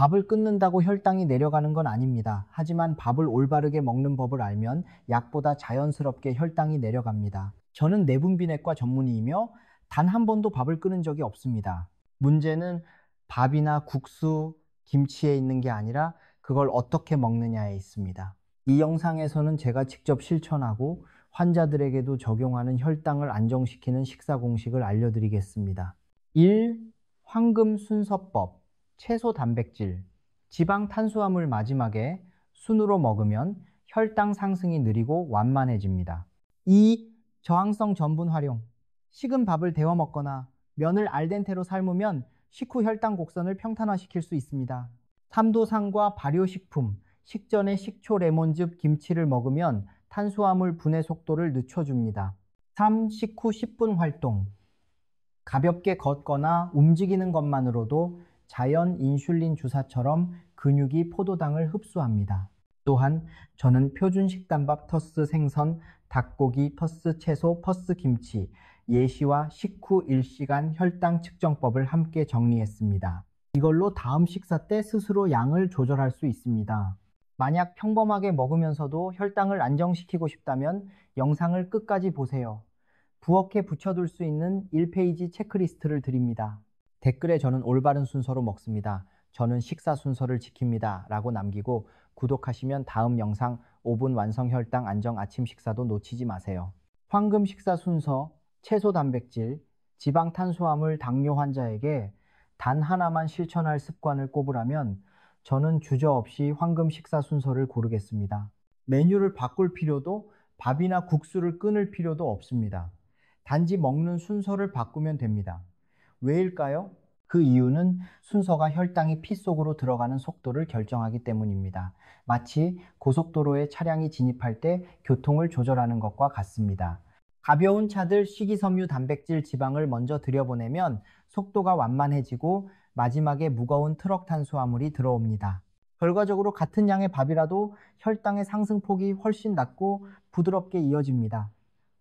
밥을 끊는다고 혈당이 내려가는 건 아닙니다. 하지만 밥을 올바르게 먹는 법을 알면 약보다 자연스럽게 혈당이 내려갑니다. 저는 내분비내과 전문의이며 단 한 번도 밥을 끊은 적이 없습니다. 문제는 밥이나 국수, 김치에 있는 게 아니라 그걸 어떻게 먹느냐에 있습니다. 이 영상에서는 제가 직접 실천하고 환자들에게도 적용하는 혈당을 안정시키는 식사 공식을 알려드리겠습니다. 1. 황금 순서법. 채소 단백질, 지방 탄수화물 마지막에 순으로 먹으면 혈당 상승이 느리고 완만해집니다. 2. 저항성 전분 활용. 식은 밥을 데워 먹거나 면을 알덴테로 삶으면 식후 혈당 곡선을 평탄화시킬 수 있습니다. 3도상과 발효식품, 식전에 식초, 레몬즙, 김치를 먹으면 탄수화물 분해 속도를 늦춰줍니다. 3. 식후 10분 활동. 가볍게 걷거나 움직이는 것만으로도 자연 인슐린 주사처럼 근육이 포도당을 흡수합니다. 또한 저는 표준 식단밥 터스 생선, 닭고기, 터스 채소, 퍼스 김치, 예시와 식후 1시간 혈당 측정법을 함께 정리했습니다. 이걸로 다음 식사 때 스스로 양을 조절할 수 있습니다. 만약 평범하게 먹으면서도 혈당을 안정시키고 싶다면 영상을 끝까지 보세요. 부엌에 붙여둘 수 있는 1페이지 체크리스트를 드립니다. 댓글에 저는 올바른 순서로 먹습니다. 저는 식사 순서를 지킵니다. 라고 남기고 구독하시면 다음 영상 5분 완성 혈당 안정 아침 식사도 놓치지 마세요. 황금 식사 순서, 채소 단백질, 지방 탄수화물 당뇨 환자에게 단 하나만 실천할 습관을 꼽으라면 저는 주저없이 황금 식사 순서를 고르겠습니다. 메뉴를 바꿀 필요도 밥이나 국수를 끊을 필요도 없습니다. 단지 먹는 순서를 바꾸면 됩니다. 왜일까요? 그 이유는 순서가 혈당이 피 속으로 들어가는 속도를 결정하기 때문입니다. 마치 고속도로에 차량이 진입할 때 교통을 조절하는 것과 같습니다. 가벼운 차들 식이섬유 단백질 지방을 먼저 들여보내면 속도가 완만해지고 마지막에 무거운 트럭 탄수화물이 들어옵니다. 결과적으로 같은 양의 밥이라도 혈당의 상승폭이 훨씬 낮고 부드럽게 이어집니다.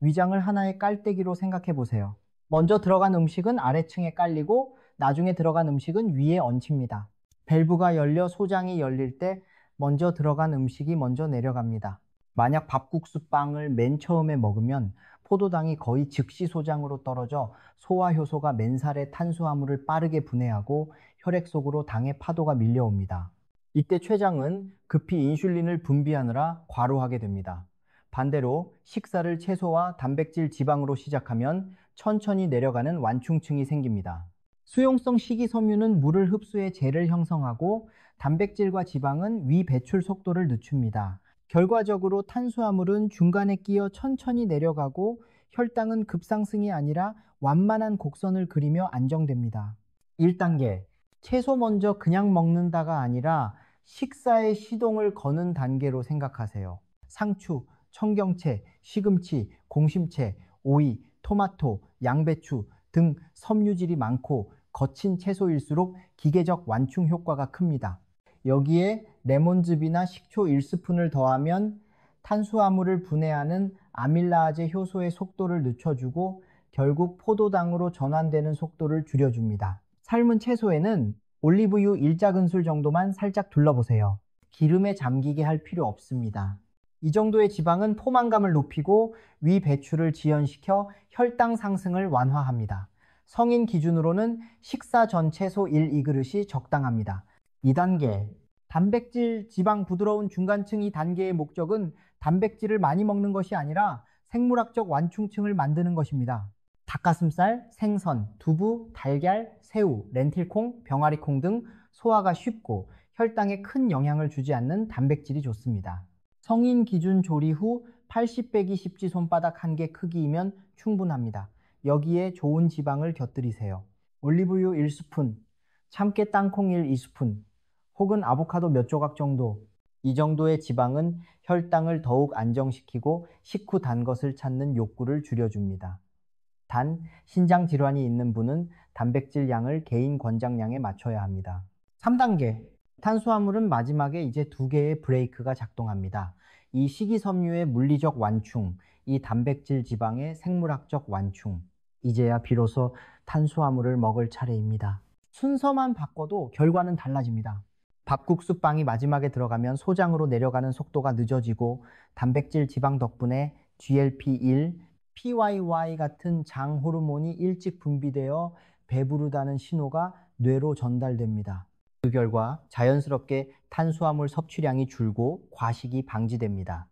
위장을 하나의 깔때기로 생각해 보세요. 먼저 들어간 음식은 아래층에 깔리고 나중에 들어간 음식은 위에 얹힙니다. 밸브가 열려 소장이 열릴 때 먼저 들어간 음식이 먼저 내려갑니다. 만약 밥국수빵을 맨 처음에 먹으면 포도당이 거의 즉시 소장으로 떨어져 소화효소가 맨살에 탄수화물을 빠르게 분해하고 혈액 속으로 당의 파도가 밀려옵니다. 이때 췌장은 급히 인슐린을 분비하느라 과로하게 됩니다. 반대로 식사를 채소와 단백질 지방으로 시작하면 천천히 내려가는 완충층이 생깁니다. 수용성 식이섬유는 물을 흡수해 젤을 형성하고 단백질과 지방은 위 배출 속도를 늦춥니다. 결과적으로 탄수화물은 중간에 끼어 천천히 내려가고 혈당은 급상승이 아니라 완만한 곡선을 그리며 안정됩니다. 1단계, 채소 먼저 그냥 먹는다가 아니라 식사의 시동을 거는 단계로 생각하세요. 상추, 청경채, 시금치, 공심채, 오이, 토마토, 양배추 등 섬유질이 많고 거친 채소일수록 기계적 완충 효과가 큽니다. 여기에 레몬즙이나 식초 1스푼을 더하면 탄수화물을 분해하는 아밀라아제 효소의 속도를 늦춰주고 결국 포도당으로 전환되는 속도를 줄여줍니다. 삶은 채소에는 올리브유 1작은술 정도만 살짝 둘러보세요. 기름에 잠기게 할 필요 없습니다. 이 정도의 지방은 포만감을 높이고 위 배출을 지연시켜 혈당 상승을 완화합니다. 성인 기준으로는 식사 전 채소 1, 2그릇이 적당합니다. 2단계, 단백질, 지방 부드러운 중간층 이 단계의 목적은 단백질을 많이 먹는 것이 아니라 생물학적 완충층을 만드는 것입니다. 닭가슴살, 생선, 두부, 달걀, 새우, 렌틸콩, 병아리콩 등 소화가 쉽고 혈당에 큰 영향을 주지 않는 단백질이 좋습니다. 성인 기준 조리 후 80 빼기 10지 손바닥 1개 크기이면 충분합니다. 여기에 좋은 지방을 곁들이세요. 올리브유 1스푼, 참깨 땅콩 1, 2스푼, 혹은 아보카도 몇 조각 정도. 이 정도의 지방은 혈당을 더욱 안정시키고 식후 단 것을 찾는 욕구를 줄여줍니다. 단, 신장 질환이 있는 분은 단백질 양을 개인 권장량에 맞춰야 합니다. 3단계, 탄수화물은 마지막에 이제 2개의 브레이크가 작동합니다. 이 식이섬유의 물리적 완충, 이 단백질 지방의 생물학적 완충. 이제야 비로소 탄수화물을 먹을 차례입니다. 순서만 바꿔도 결과는 달라집니다. 밥국수빵이 마지막에 들어가면 소장으로 내려가는 속도가 늦어지고 단백질 지방 덕분에 GLP-1, PYY 같은 장 호르몬이 일찍 분비되어 배부르다는 신호가 뇌로 전달됩니다. 그 결과 자연스럽게 탄수화물 섭취량이 줄고 과식이 방지됩니다.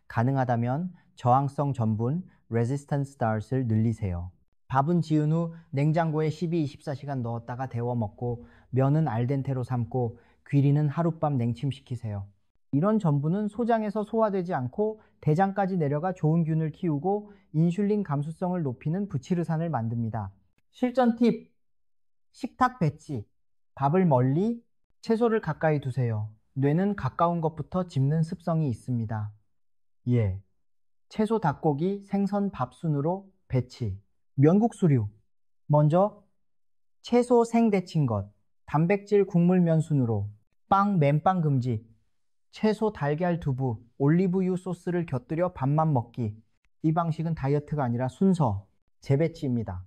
가능하다면 저항성 전분, resistant starch를 늘리세요. 밥은 지은 후 냉장고에 12-24시간 넣었다가 데워 먹고 면은 알덴테로 삶고 귀리는 하룻밤 냉침시키세요. 이런 전분은 소장에서 소화되지 않고 대장까지 내려가 좋은 균을 키우고 인슐린 감수성을 높이는 부치르산을 만듭니다. 실전 팁! 식탁 배치. 밥을 멀리, 채소를 가까이 두세요. 뇌는 가까운 것부터 집는 습성이 있습니다. 예. 채소 닭고기, 생선 밥 순으로 배치. 면국수류. 먼저 채소 생 데친 것. 단백질 국물 면 순으로. 빵, 맨빵 금지. 채소, 달걀, 두부, 올리브유 소스를 곁들여 밥만 먹기. 이 방식은 다이어트가 아니라 순서, 재배치입니다.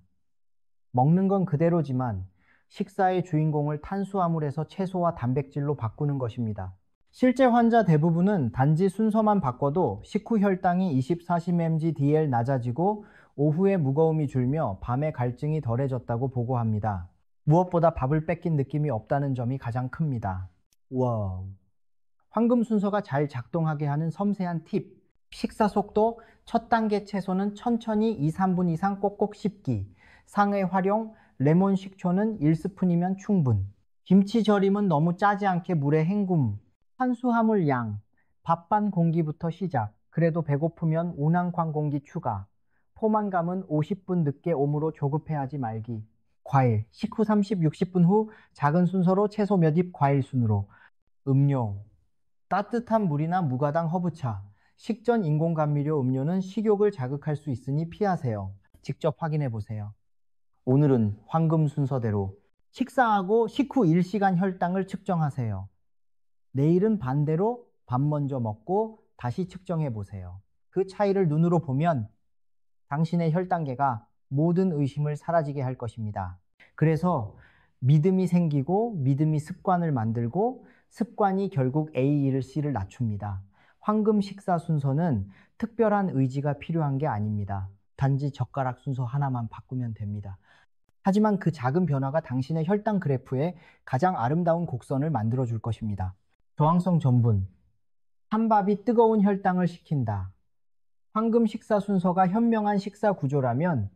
먹는 건 그대로지만 식사의 주인공을 탄수화물에서 채소와 단백질로 바꾸는 것입니다. 실제 환자 대부분은 단지 순서만 바꿔도 식후 혈당이 20-40mg/dl 낮아지고 오후에 무거움이 줄며 밤에 갈증이 덜해졌다고 보고합니다. 무엇보다 밥을 뺏긴 느낌이 없다는 점이 가장 큽니다. 와우. 황금 순서가 잘 작동하게 하는 섬세한 팁. 식사 속도, 첫 단계 채소는 천천히 2-3분 이상 꼭꼭 씹기. 상의 활용, 레몬 식초는 1스푼이면 충분. 김치 절임은 너무 짜지 않게 물에 헹굼. 탄수화물 양, 밥 반 공기부터 시작. 그래도 배고프면 운항 공기 추가. 포만감은 50분 늦게 오므로 조급해하지 말기. 과일, 식후 30-60분 후 작은 순서로 채소 몇 입 과일 순으로. 음료, 따뜻한 물이나 무가당 허브차, 식전 인공감미료 음료는 식욕을 자극할 수 있으니 피하세요. 직접 확인해 보세요. 오늘은 황금 순서대로 식사하고 식후 1시간 혈당을 측정하세요. 내일은 반대로 밥 먼저 먹고 다시 측정해 보세요. 그 차이를 눈으로 보면 당신의 혈당계가 모든 의심을 사라지게 할 것입니다. 그래서 믿음이 생기고 믿음이 습관을 만들고 습관이 결국 A1C를 낮춥니다. 황금 식사 순서는 특별한 의지가 필요한 게 아닙니다. 단지 젓가락 순서 하나만 바꾸면 됩니다. 하지만 그 작은 변화가 당신의 혈당 그래프에 가장 아름다운 곡선을 만들어 줄 것입니다. 저항성 전분. 찬밥이 뜨거운 혈당을 식힌다. 황금 식사 순서가 현명한 식사 구조라면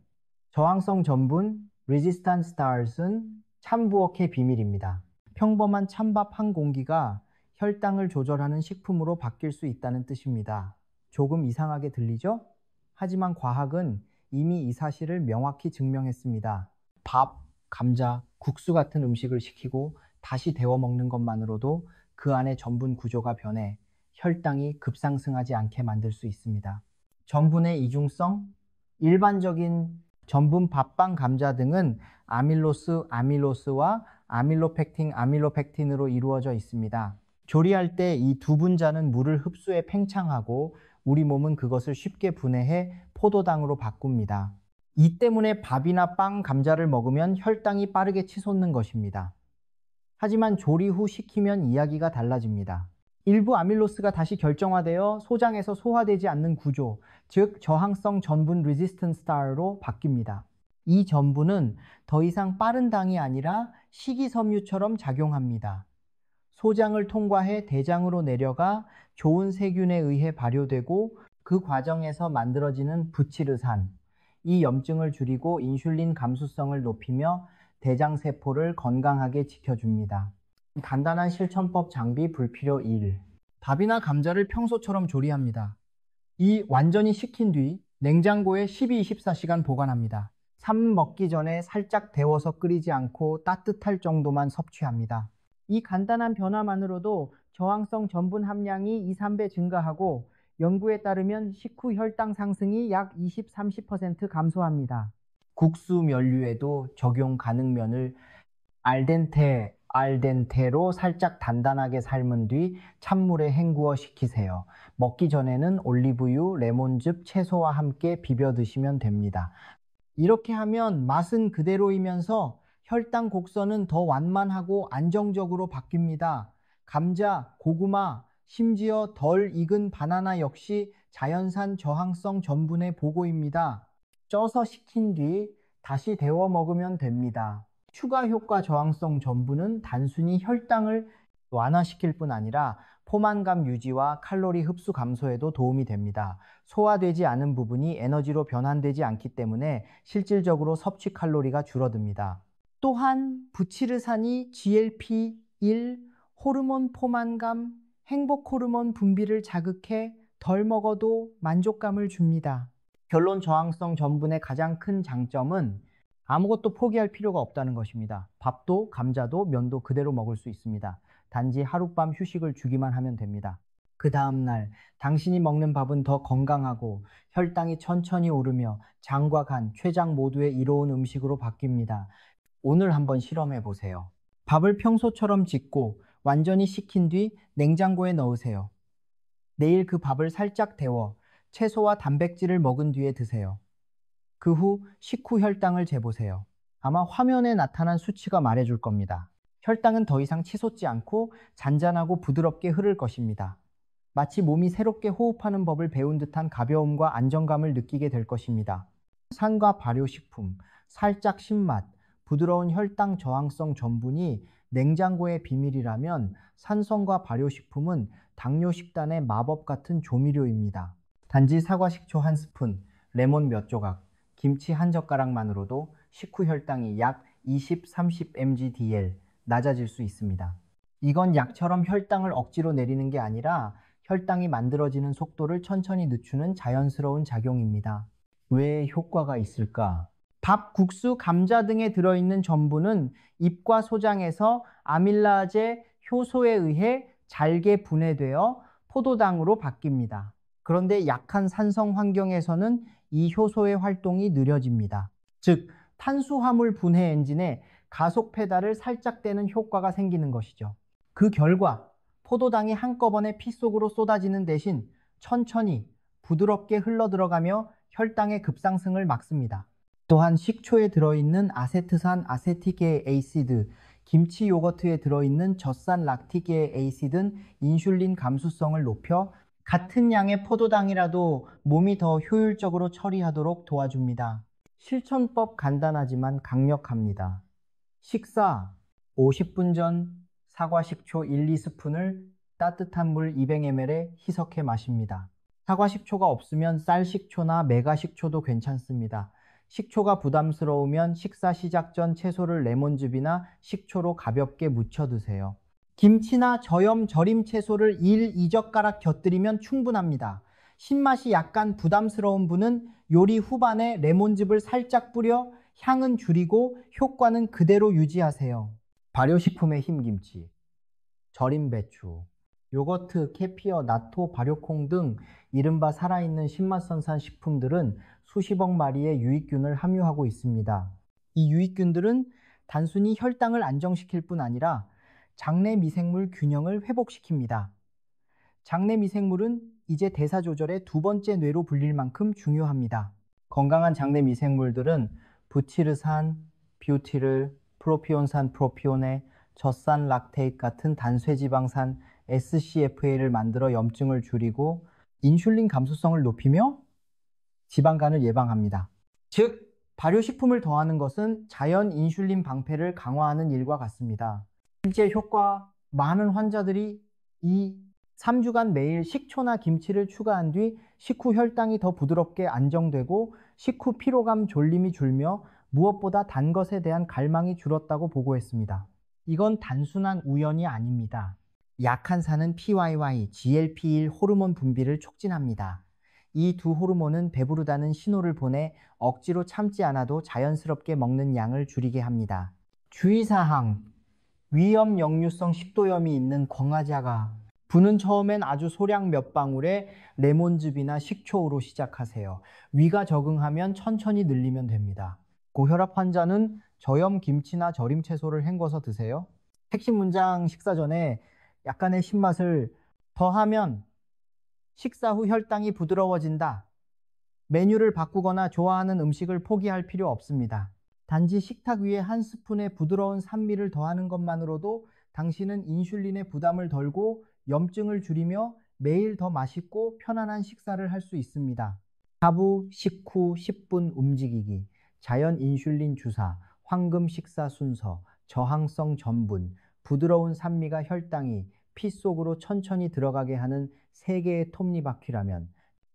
저항성 전분, resistant starch은 참부엌의 비밀입니다. 평범한 찬밥 한 공기가 혈당을 조절하는 식품으로 바뀔 수 있다는 뜻입니다. 조금 이상하게 들리죠? 하지만 과학은 이미 이 사실을 명확히 증명했습니다. 밥, 감자, 국수 같은 음식을 시키고 다시 데워 먹는 것만으로도 그 안의 전분 구조가 변해 혈당이 급상승하지 않게 만들 수 있습니다. 전분의 이중성, 일반적인 전분 밥빵 감자 등은 아밀로스와 아밀로펙틴으로 이루어져 있습니다. 조리할 때 이 두 분자는 물을 흡수해 팽창하고 우리 몸은 그것을 쉽게 분해해 포도당으로 바꿉니다. 이 때문에 밥이나 빵, 감자를 먹으면 혈당이 빠르게 치솟는 것입니다. 하지만 조리 후 식히면 이야기가 달라집니다. 일부 아밀로스가 다시 결정화되어 소장에서 소화되지 않는 구조, 즉 저항성 전분 resistant star로 바뀝니다. 이 전분은 더 이상 빠른 당이 아니라 식이섬유처럼 작용합니다. 소장을 통과해 대장으로 내려가 좋은 세균에 의해 발효되고 그 과정에서 만들어지는 부치르산, 이 염증을 줄이고 인슐린 감수성을 높이며 대장세포를 건강하게 지켜줍니다. 간단한 실천법 장비 불필요 1. 밥이나 감자를 평소처럼 조리합니다. 2. 완전히 식힌 뒤 냉장고에 12-24시간 보관합니다. 3. 먹기 전에 살짝 데워서 끓이지 않고 따뜻할 정도만 섭취합니다. 이 간단한 변화만으로도 저항성 전분 함량이 2-3배 증가하고 연구에 따르면 식후 혈당 상승이 약 20-30% 감소합니다. 국수 면류에도 적용 가능. 면을 알덴테로 살짝 단단하게 삶은 뒤 찬물에 헹구어 식히세요. 먹기 전에는 올리브유, 레몬즙, 채소와 함께 비벼 드시면 됩니다. 이렇게 하면 맛은 그대로이면서 혈당 곡선은 더 완만하고 안정적으로 바뀝니다. 감자, 고구마, 심지어 덜 익은 바나나 역시 자연산 저항성 전분의 보고입니다. 쪄서 식힌 뒤 다시 데워 먹으면 됩니다. 추가 효과 저항성 전분은 단순히 혈당을 완화시킬 뿐 아니라 포만감 유지와 칼로리 흡수 감소에도 도움이 됩니다. 소화되지 않은 부분이 에너지로 변환되지 않기 때문에 실질적으로 섭취 칼로리가 줄어듭니다. 또한 부치르산이 GLP-1 호르몬 포만감, 행복 호르몬 분비를 자극해 덜 먹어도 만족감을 줍니다. 결론 저항성 전분의 가장 큰 장점은 아무것도 포기할 필요가 없다는 것입니다. 밥도 감자도 면도 그대로 먹을 수 있습니다. 단지 하룻밤 휴식을 주기만 하면 됩니다. 그 다음날 당신이 먹는 밥은 더 건강하고 혈당이 천천히 오르며 장과 간, 췌장 모두에 이로운 음식으로 바뀝니다. 오늘 한번 실험해 보세요. 밥을 평소처럼 짓고 완전히 식힌 뒤 냉장고에 넣으세요. 내일 그 밥을 살짝 데워 채소와 단백질을 먹은 뒤에 드세요. 그 후 식후 혈당을 재보세요. 아마 화면에 나타난 수치가 말해줄 겁니다. 혈당은 더 이상 치솟지 않고 잔잔하고 부드럽게 흐를 것입니다. 마치 몸이 새롭게 호흡하는 법을 배운 듯한 가벼움과 안정감을 느끼게 될 것입니다. 산과 발효식품, 살짝 신맛, 부드러운 혈당 저항성 전분이 냉장고의 비밀이라면 산성과 발효식품은 당뇨 식단의 마법 같은 조미료입니다. 단지 사과 식초 한 스푼, 레몬 몇 조각, 김치 한 젓가락만으로도 식후 혈당이 약 20-30 mg/dl 낮아질 수 있습니다. 이건 약처럼 혈당을 억지로 내리는 게 아니라 혈당이 만들어지는 속도를 천천히 늦추는 자연스러운 작용입니다. 왜 효과가 있을까? 밥, 국수, 감자 등에 들어있는 전분은 잎과 소장에서 아밀라제 효소에 의해 잘게 분해되어 포도당으로 바뀝니다. 그런데 약한 산성 환경에서는 이 효소의 활동이 느려집니다. 즉, 탄수화물 분해 엔진에 가속 페달을 살짝 떼는 효과가 생기는 것이죠. 그 결과 포도당이 한꺼번에 피 속으로 쏟아지는 대신 천천히 부드럽게 흘러들어가며 혈당의 급상승을 막습니다. 또한 식초에 들어있는 아세트산 아세틱의 에이시드, 김치 요거트에 들어있는 젖산 락틱의 에이시드는 인슐린 감수성을 높여 같은 양의 포도당이라도 몸이 더 효율적으로 처리하도록 도와줍니다. 실천법 간단하지만 강력합니다. 식사 50분 전 사과 식초 1-2스푼을 따뜻한 물 200ml에 희석해 마십니다. 사과 식초가 없으면 쌀 식초나 메가 식초도 괜찮습니다. 식초가 부담스러우면 식사 시작 전 채소를 레몬즙이나 식초로 가볍게 무쳐 드세요. 김치나 저염 절임 채소를 1-2젓가락 곁들이면 충분합니다. 신맛이 약간 부담스러운 분은 요리 후반에 레몬즙을 살짝 뿌려 향은 줄이고 효과는 그대로 유지하세요. 발효식품의 흰김치, 절임 배추, 요거트, 캐피어, 나토, 발효콩 등 이른바 살아있는 신맛선산 식품들은 수십억 마리의 유익균을 함유하고 있습니다. 이 유익균들은 단순히 혈당을 안정시킬 뿐 아니라 장내 미생물 균형을 회복시킵니다. 장내 미생물은 이제 대사 조절의 두 번째 뇌로 불릴 만큼 중요합니다. 건강한 장내 미생물들은 부티르산, 뷰티르, 프로피온산 프로피온에, 젖산 락테이트 같은 단쇄지방산 SCFA를 만들어 염증을 줄이고 인슐린 감수성을 높이며 지방간을 예방합니다. 즉, 발효식품을 더하는 것은 자연 인슐린 방패를 강화하는 일과 같습니다. 실제 효과 많은 환자들이 이 3주간 매일 식초나 김치를 추가한 뒤 식후 혈당이 더 부드럽게 안정되고 식후 피로감 졸림이 줄며 무엇보다 단 것에 대한 갈망이 줄었다고 보고했습니다. 이건 단순한 우연이 아닙니다. 약한산은 PYY, GLP-1 호르몬 분비를 촉진합니다. 이 두 호르몬은 배부르다는 신호를 보내 억지로 참지 않아도 자연스럽게 먹는 양을 줄이게 합니다. 주의사항, 위염 역류성 식도염이 있는 광화자가 분은 처음엔 아주 소량 몇 방울의 레몬즙이나 식초로 시작하세요. 위가 적응하면 천천히 늘리면 됩니다. 고혈압 환자는 저염 김치나 절임 채소를 헹궈서 드세요. 핵심 문장 식사 전에 약간의 신맛을 더하면 식사 후 혈당이 부드러워진다. 메뉴를 바꾸거나 좋아하는 음식을 포기할 필요 없습니다. 단지 식탁 위에 한 스푼의 부드러운 산미를 더하는 것만으로도 당신은 인슐린의 부담을 덜고 염증을 줄이며 매일 더 맛있고 편안한 식사를 할 수 있습니다. 하부 식후 10분 움직이기, 자연 인슐린 주사, 황금 식사 순서, 저항성 전분, 부드러운 산미가 혈당이 피 속으로 천천히 들어가게 하는 3개의 톱니바퀴라면,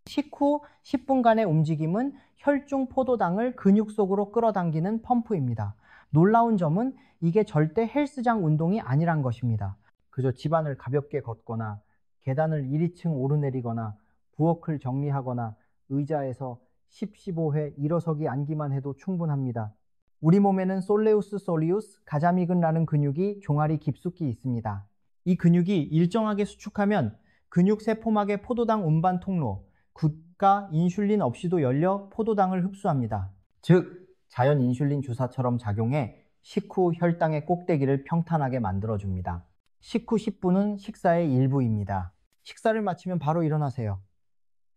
식후 10분간의 움직임은 혈중 포도당을 근육 속으로 끌어당기는 펌프입니다. 놀라운 점은 이게 절대 헬스장 운동이 아니란 것입니다. 그저 집안을 가볍게 걷거나 계단을 1~2층 오르내리거나 부엌을 정리하거나 의자에서 10, 15회 일어서기 앉기만 해도 충분합니다. 우리 몸에는 솔레우스 소리우스 가자미근라는 근육이 종아리 깊숙이 있습니다. 이 근육이 일정하게 수축하면 근육 세포막의 포도당 운반 통로, 굿가 인슐린 없이도 열려 포도당을 흡수합니다. 즉, 자연 인슐린 주사처럼 작용해 식후 혈당의 꼭대기를 평탄하게 만들어줍니다. 식후 10분은 식사의 일부입니다. 식사를 마치면 바로 일어나세요.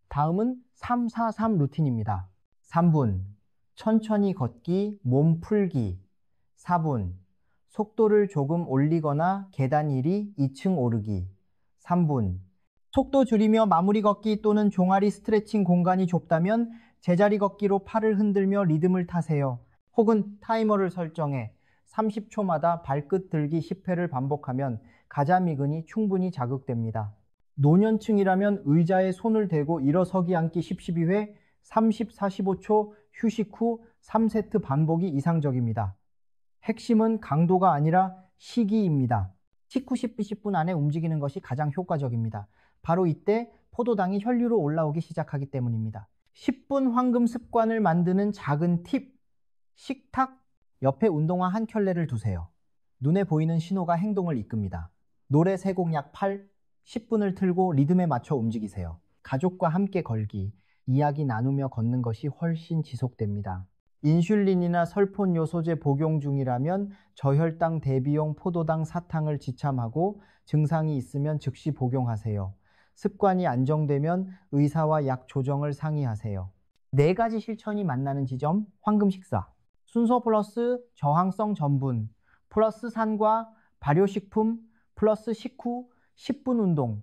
다음은 3-4-3 루틴입니다. 3분, 천천히 걷기, 몸 풀기. 4분, 속도를 조금 올리거나 계단 1이 2층 오르기. 3분, 속도 줄이며 마무리 걷기 또는 종아리 스트레칭 공간이 좁다면 제자리 걷기로 팔을 흔들며 리듬을 타세요. 혹은 타이머를 설정해 30초마다 발끝 들기 10회를 반복하면 가자미근이 충분히 자극됩니다. 노년층이라면 의자에 손을 대고 일어서기 앉기 10-12회, 30-45초 휴식 후 3세트 반복이 이상적입니다. 핵심은 강도가 아니라 시기입니다. 식후 10분 안에 움직이는 것이 가장 효과적입니다. 바로 이때 포도당이 혈류로 올라오기 시작하기 때문입니다. 10분 황금 습관을 만드는 작은 팁. 식탁 옆에 운동화 한 켤레를 두세요. 눈에 보이는 신호가 행동을 이끕니다. 노래 3곡 약 8, 10분을 틀고 리듬에 맞춰 움직이세요. 가족과 함께 걸기, 이야기 나누며 걷는 것이 훨씬 지속됩니다. 인슐린이나 설폰요소제 복용 중이라면 저혈당 대비용 포도당 사탕을 지참하고 증상이 있으면 즉시 복용하세요. 습관이 안정되면 의사와 약 조정을 상의하세요. 4가지 실천이 만나는 지점, 황금 식사. 순서 플러스 저항성 전분, 플러스 산과 발효식품, 플러스 식후 10분 운동.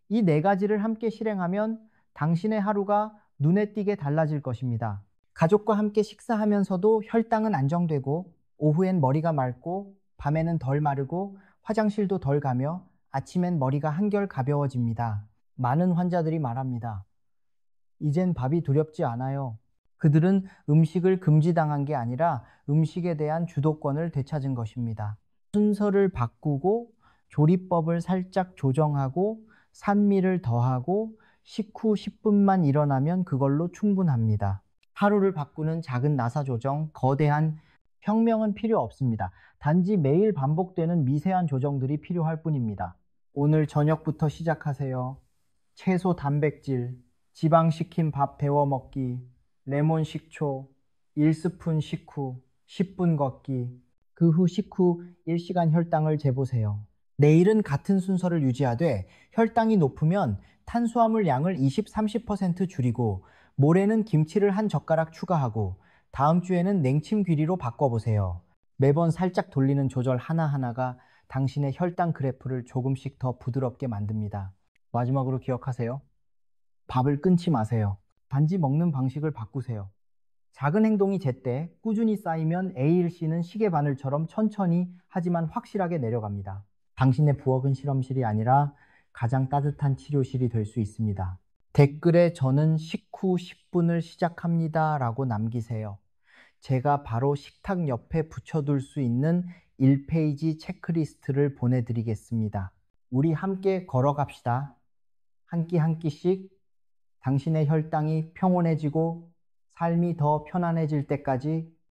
이 4가지를 함께 실행하면 당신의 하루가 눈에 띄게 달라질 것입니다. 가족과 함께 식사하면서도 혈당은 안정되고 오후엔 머리가 맑고 밤에는 덜 마르고 화장실도 덜 가며 아침엔 머리가 한결 가벼워집니다. 많은 환자들이 말합니다. 이젠 밥이 두렵지 않아요. 그들은 음식을 금지당한 게 아니라 음식에 대한 주도권을 되찾은 것입니다. 순서를 바꾸고 조리법을 살짝 조정하고 산미를 더하고 식후 10분만 일어나면 그걸로 충분합니다. 하루를 바꾸는 작은 나사 조정, 거대한 혁명은 필요 없습니다. 단지 매일 반복되는 미세한 조정들이 필요할 뿐입니다. 오늘 저녁부터 시작하세요. 채소 단백질, 지방 식힌 밥 데워 먹기, 레몬 식초, 1스푼 식후, 10분 걷기, 그 후 식후 1시간 혈당을 재보세요. 내일은 같은 순서를 유지하되 혈당이 높으면 탄수화물 양을 20-30% 줄이고 모레는 김치를 한 젓가락 추가하고 다음 주에는 냉침 귀리로 바꿔보세요. 매번 살짝 돌리는 조절 하나하나가 당신의 혈당 그래프를 조금씩 더 부드럽게 만듭니다. 마지막으로 기억하세요. 밥을 끊지 마세요. 단지 먹는 방식을 바꾸세요. 작은 행동이 제때 꾸준히 쌓이면 ALC는 시계바늘처럼 천천히 하지만 확실하게 내려갑니다. 당신의 부엌은 실험실이 아니라 가장 따뜻한 치료실이 될 수 있습니다. 댓글에 저는 식후 10분을 시작합니다 라고 남기세요. 제가 바로 식탁 옆에 붙여둘 수 있는 1페이지 체크리스트를 보내드리겠습니다. 우리 함께 걸어갑시다. 한 끼 한 끼씩 당신의 혈당이 평온해지고 삶이 더 편안해질 때까지